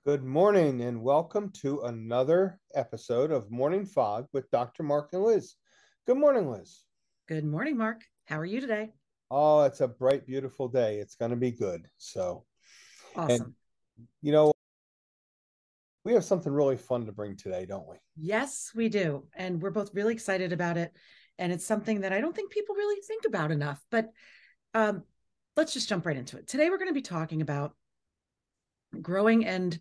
Good morning and welcome to another episode of Morning Fog with Dr. Mark and Liz. Good morning, Liz. Good morning, Mark. How are you today? Oh, it's a bright, beautiful day. It's going to be good. And Awesome. you know, we have something really fun to bring today, don't we? Yes, we do. And we're both really excited about it. And it's something that I don't think people really think about enough. But um, let's just jump right into it. Today, we're going to be talking about growing and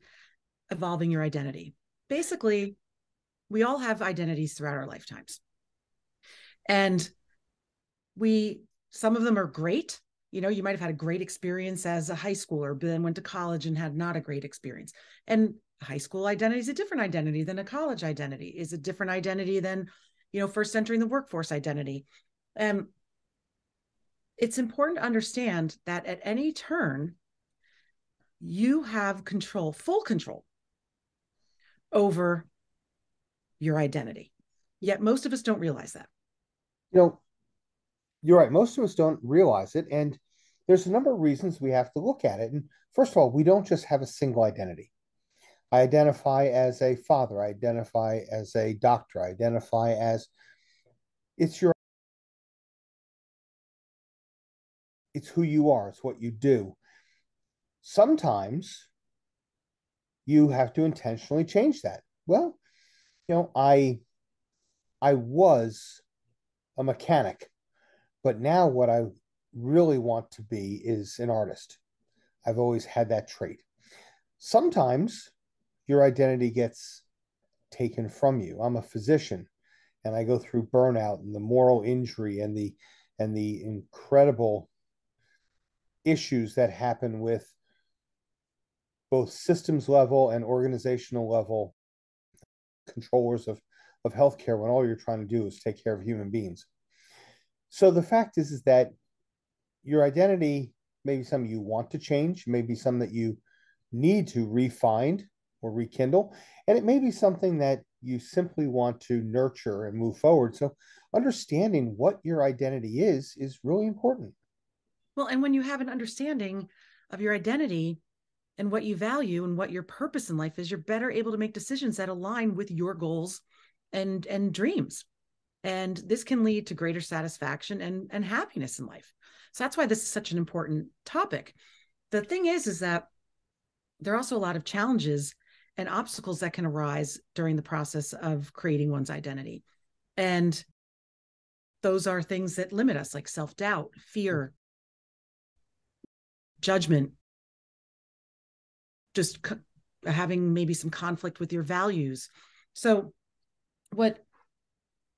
evolving your identity. Basically, we all have identities throughout our lifetimes. And some of them are great. You might have had a great experience as a high schooler, but then went to college and had not a great experience. And a high school identity is a different identity than a college identity, is a different identity than, first entering the workforce identity. And it's important to understand that at any turn, you have full control over your identity. Yet most of us don't realize that. You know, you're right. Most of us don't realize it. And there's a number of reasons we have to look at it. And first of all, we don't just have a single identity. I identify as a father, I identify as a doctor, I identify as it's your it's who you are, it's what you do. Sometimes you have to intentionally change that. Well, you know, I was a mechanic, but now what I really want to be is an artist. I've always had that trait. Sometimes your identity gets taken from you. I'm a physician and I go through burnout and the moral injury and the incredible issues that happen with both systems level and organizational level controllers of healthcare when all you're trying to do is take care of human beings. So the fact is that your identity may be something you want to change, maybe something that you need to refine or rekindle, and it may be something that you simply want to nurture and move forward. So understanding what your identity is really important. Well, and when you have an understanding of your identity and what you value and what your purpose in life is, you're better able to make decisions that align with your goals and dreams. And this can lead to greater satisfaction and happiness in life. So that's why this is such an important topic. The thing is that there are also a lot of challenges and obstacles that can arise during the process of creating one's identity. And those are things that limit us, like self-doubt, fear, judgment, just having maybe some conflict with your values. So what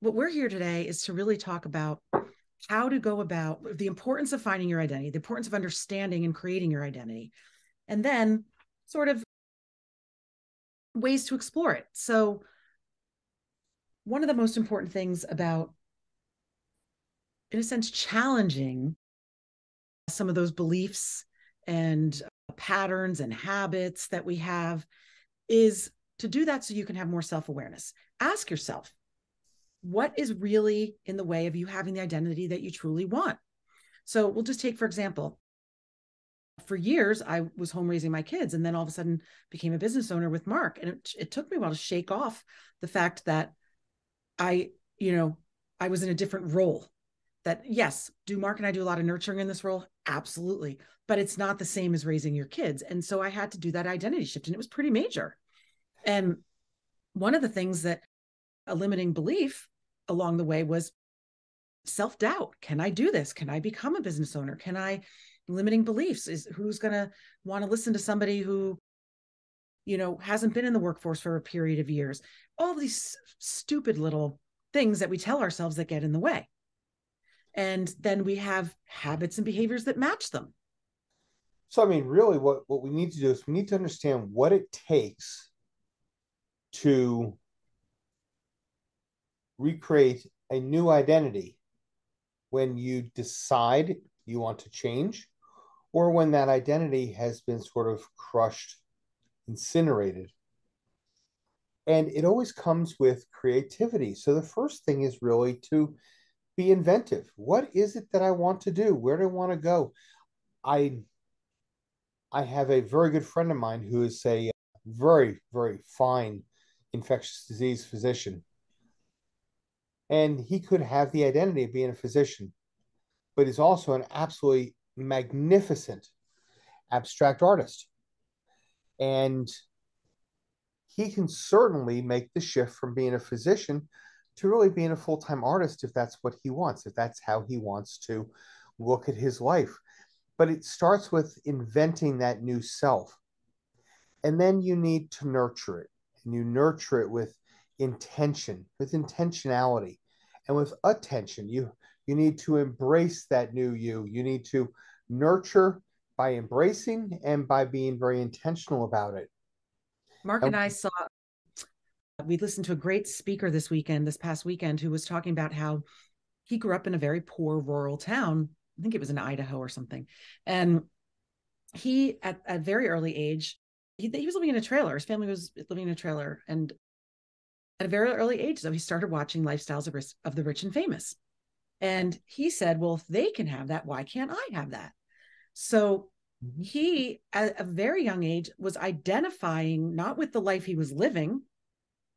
we're here today is to really talk about how to go about the importance of finding your identity, the importance of understanding and creating your identity, and then sort of ways to explore it. So one of the most important things about, in a sense, challenging some of those beliefs and patterns and habits that we have is to do that so you can have more self-awareness. Ask yourself, what is really in the way of you having the identity that you truly want? So we'll just take, for example, for years, I was home raising my kids and then all of a sudden became a business owner with Mark. And it took me a while to shake off the fact that I, I was in a different role. That yes, do Mark and I do a lot of nurturing in this role? Absolutely. But it's not the same as raising your kids. And so I had to do that identity shift and it was pretty major. And one of the things that a limiting belief along the way was self-doubt. Can I do this? Can I become a business owner? Can I limiting beliefs is who's going to want to listen to somebody who hasn't been in the workforce for a period of years? All these stupid little things that we tell ourselves that get in the way. And then we have habits and behaviors that match them. So, I mean, really, what we need to do is we need to understand what it takes to recreate a new identity when you decide you want to change or when that identity has been sort of crushed, incinerated. And it always comes with creativity. So, the first thing is really to be inventive. What is it that I want to do? Where do I want to go? I I have a very good friend of mine who is a very, very fine infectious disease physician. And he could have the identity of being a physician, but he's also an absolutely magnificent abstract artist. And he can certainly make the shift from being a physician to really being a full time artist if that's what he wants, if that's how he wants to look at his life. But it starts with inventing that new self. And then you need to nurture it. And you nurture it with intention, with intentionality, and with attention. You need to embrace that new you. You need to nurture by embracing and by being very intentional about it. Mark And and I saw, we listened to a great speaker this past weekend, who was talking about how he grew up in a very poor rural town. I think it was in Idaho or something. And he, at a very early age, he was living in a trailer. His family was living in a trailer. And at a very early age, though, he started watching lifestyles of the rich and famous. And he said, well, if they can have that, why can't I have that? So mm-hmm. he, at a very young age, was identifying not with the life he was living,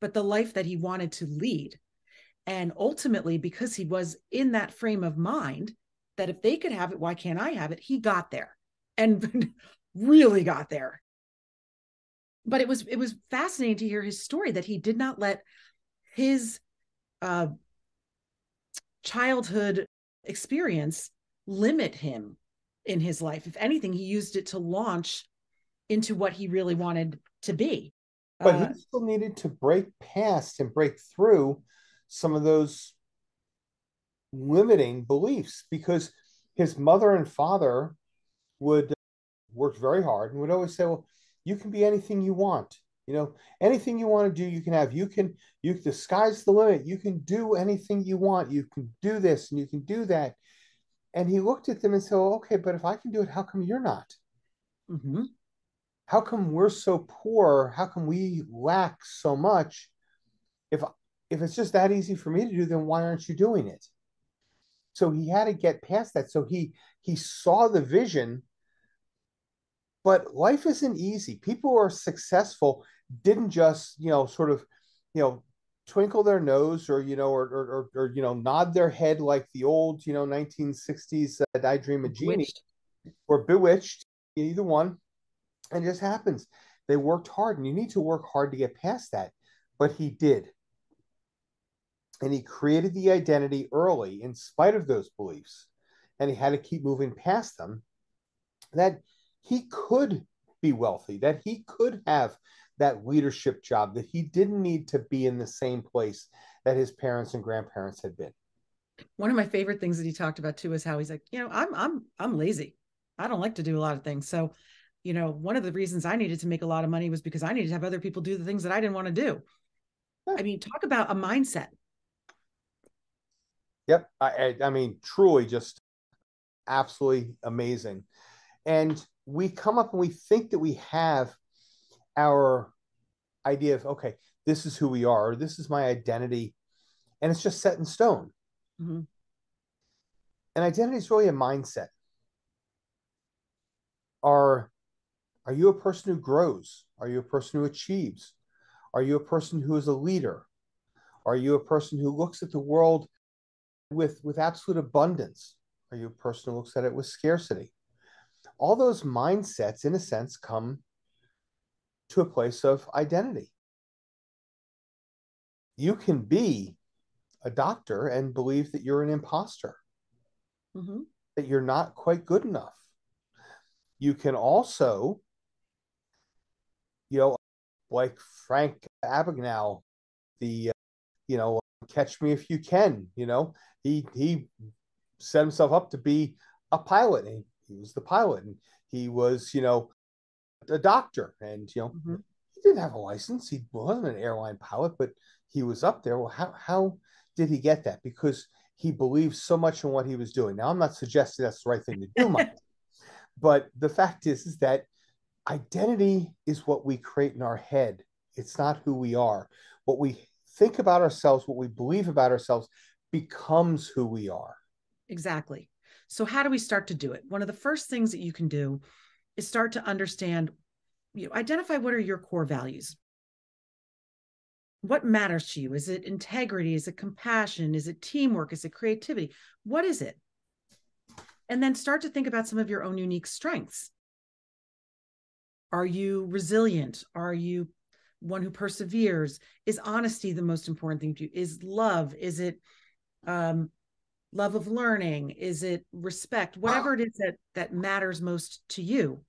but the life that he wanted to lead. And ultimately, because he was in that frame of mind that if they could have it, why can't I have it? He got there and really got there. But it was fascinating to hear his story, that he did not let his uh, childhood experience limit him in his life. If anything, he used it to launch into what he really wanted to be. But Uh, he still needed to break past and break through some of those limiting beliefs because his mother and father would work very hard and would always say, well, you can be anything you want. Anything you want to do, you can have. The sky's the limit. You can do anything you want. You can do this and you can do that. And he looked at them and said, well, okay, but if I can do it, how come you're not? mm-hmm. How come we're so poor? How come we lack so much? If if it's just that easy for me to do, then why aren't you doing it? So he had to get past that. So he saw the vision, but life isn't easy. People who are successful didn't just, sort of, you know, twinkle their nose or, nod their head like the old, 1960s I Dream of Genie Bewitched. or Bewitched, either one. And it just happens. They worked hard, and you need to work hard to get past that. But he did. And he created the identity early in spite of those beliefs. And he had to keep moving past them, that he could be wealthy, that he could have that leadership job, that he didn't need to be in the same place that his parents and grandparents had been. One of my favorite things that he talked about too is how he's like, I'm lazy. I don't like to do a lot of things. So, one of the reasons I needed to make a lot of money was because I needed to have other people do the things that I didn't want to do. Yeah. I mean, talk about a mindset. Yep. I mean, truly just absolutely amazing. And we come up and we think that we have our idea of, okay, this is who we are, or this is my identity, and it's just set in stone. Mm-hmm. And identity is really a mindset. Are are you a person who grows? Are you a person who achieves? Are you a person who is a leader? Are you a person who looks at the world with absolute abundance? Are you a person who looks at it with scarcity? All those mindsets, in a sense, come to a place of identity. You can be a doctor and believe that you're an imposter, Mm-hmm. that you're not quite good enough. You can also, you know, like Frank Abagnale, the Catch Me If You Can. He set himself up to be a pilot, and he was the pilot, and he was a doctor, and Mm-hmm. he didn't have a license. He wasn't an airline pilot, but he was up there. Well, how did he get that? Because he believed so much in what he was doing. Now, I'm not suggesting that's the right thing to do, Mike, but the fact is that identity is what we create in our head. It's not who we are. What we think about ourselves, what we believe about ourselves, becomes who we are. Exactly. So how do we start to do it? One of the first things that you can do is start to understand, identify what are your core values. What matters to you? Is it integrity? Is it compassion? Is it teamwork? Is it creativity? What is it? And then start to think about some of your own unique strengths. Are you resilient? Are you one who perseveres? Is honesty the most important thing to you? Is love? Is it um, love of learning? Is it respect? Whatever it is that matters most to you.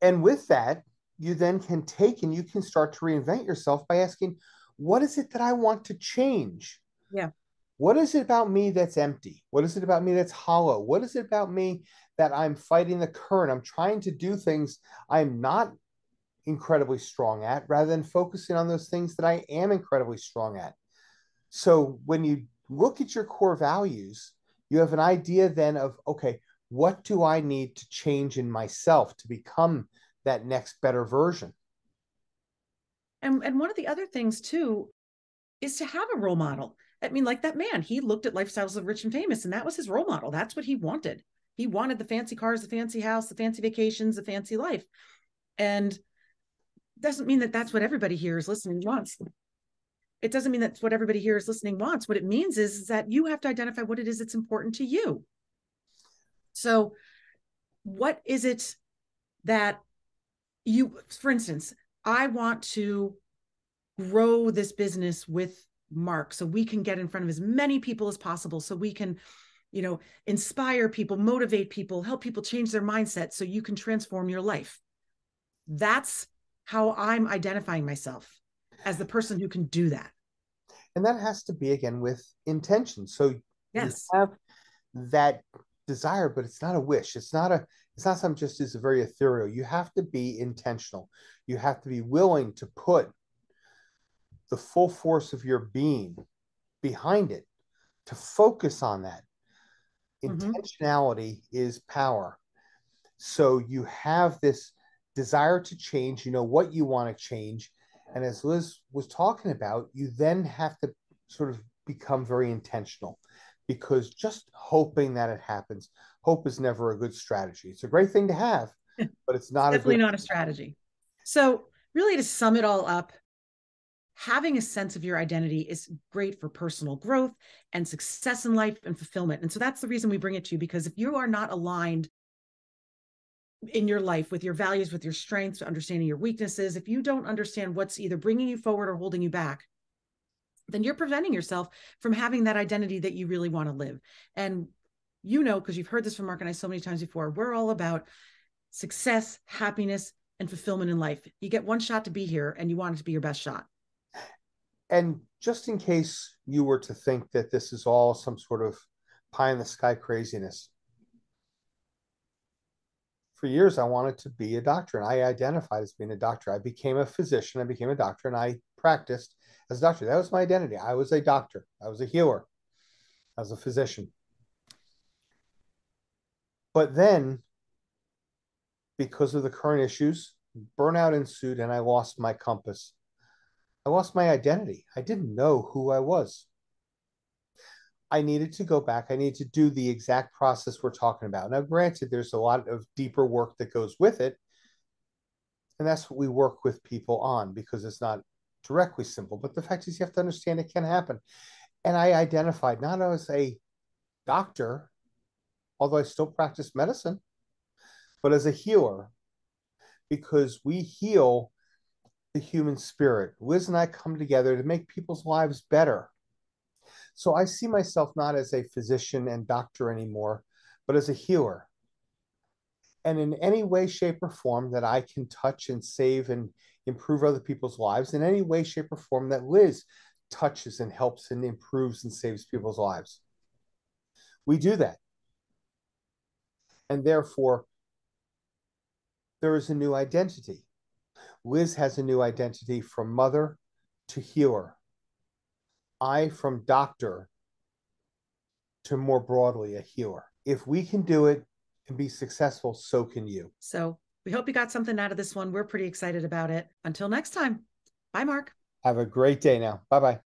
And with that, you then can take and you can start to reinvent yourself by asking, what is it that I want to change? Yeah. What is it about me that's empty? What is it about me that's hollow? What is it about me that I'm fighting the current? I'm trying to do things I'm not incredibly strong at rather than focusing on those things that I am incredibly strong at. So when you look at your core values, you have an idea then of, okay, what do I need to change in myself to become that next better version? And one of the other things too is to have a role model. I mean, like that man, he looked at lifestyles of rich and famous, and that was his role model. That's what he wanted. He wanted the fancy cars, the fancy house, the fancy vacations, the fancy life. And doesn't mean that that's what everybody here is listening wants. It doesn't mean that's what everybody here is listening wants. What it means is that you have to identify what it is that's important to you. So, what is it that you, for instance, I want to grow this business with Mark so we can get in front of as many people as possible, so we can, inspire people, motivate people, help people change their mindset so you can transform your life. That's how I'm identifying myself as the person who can do that. And that has to be again with intention. So you Yes. have that desire, but it's not a wish. It's not something just is very ethereal. You have to be intentional. You have to be willing to put the full force of your being behind it, to focus on that. Mm-hmm. Intentionality is power. So you have this desire to change, you know what you want to change. And as Liz was talking about, you then have to sort of become very intentional because just hoping that it happens, hope is never a good strategy. It's a great thing to have, but it's It's not a definitely good. not a strategy. So, really, to sum it all up, having a sense of your identity is great for personal growth and success in life and fulfillment. And so that's the reason we bring it to you, because if you are not aligned in your life with your values, with your strengths, understanding your weaknesses, if you don't understand what's either bringing you forward or holding you back, then you're preventing yourself from having that identity that you really want to live. And because you've heard this from Mark and I so many times before, we're all about success, happiness, and fulfillment in life. You get one shot to be here and you want it to be your best shot. And just in case you were to think that this is all some sort of pie in the sky craziness, for years I wanted to be a doctor and I identified as being a doctor. I became a physician, I became a doctor, and I practiced as a doctor. That was my identity. I was a doctor, I was a healer, I was a physician. But then, because of the current issues, burnout ensued and I lost my compass. I lost my identity. I didn't know who I was. I needed to go back. I needed to do the exact process we're talking about. Now, granted, there's a lot of deeper work that goes with it. And that's what we work with people on because it's not directly simple. But the fact is, you have to understand it can happen. And I identified not as a doctor, although I still practice medicine, but as a healer because we heal the human spirit. Liz and I come together to make people's lives better. So I see myself not as a physician and doctor anymore, but as a healer. And in any way, shape, or form that I can touch and save and improve other people's lives, in any way, shape, or form that Liz touches and helps and improves and saves people's lives, we do that. And therefore, there is a new identity. Liz has a new identity from mother to healer. I from doctor to more broadly a healer. If we can do it and be successful, so can you. So we hope you got something out of this one. We're pretty excited about it. Until next time. Bye, Mark. Have a great day now. Bye bye.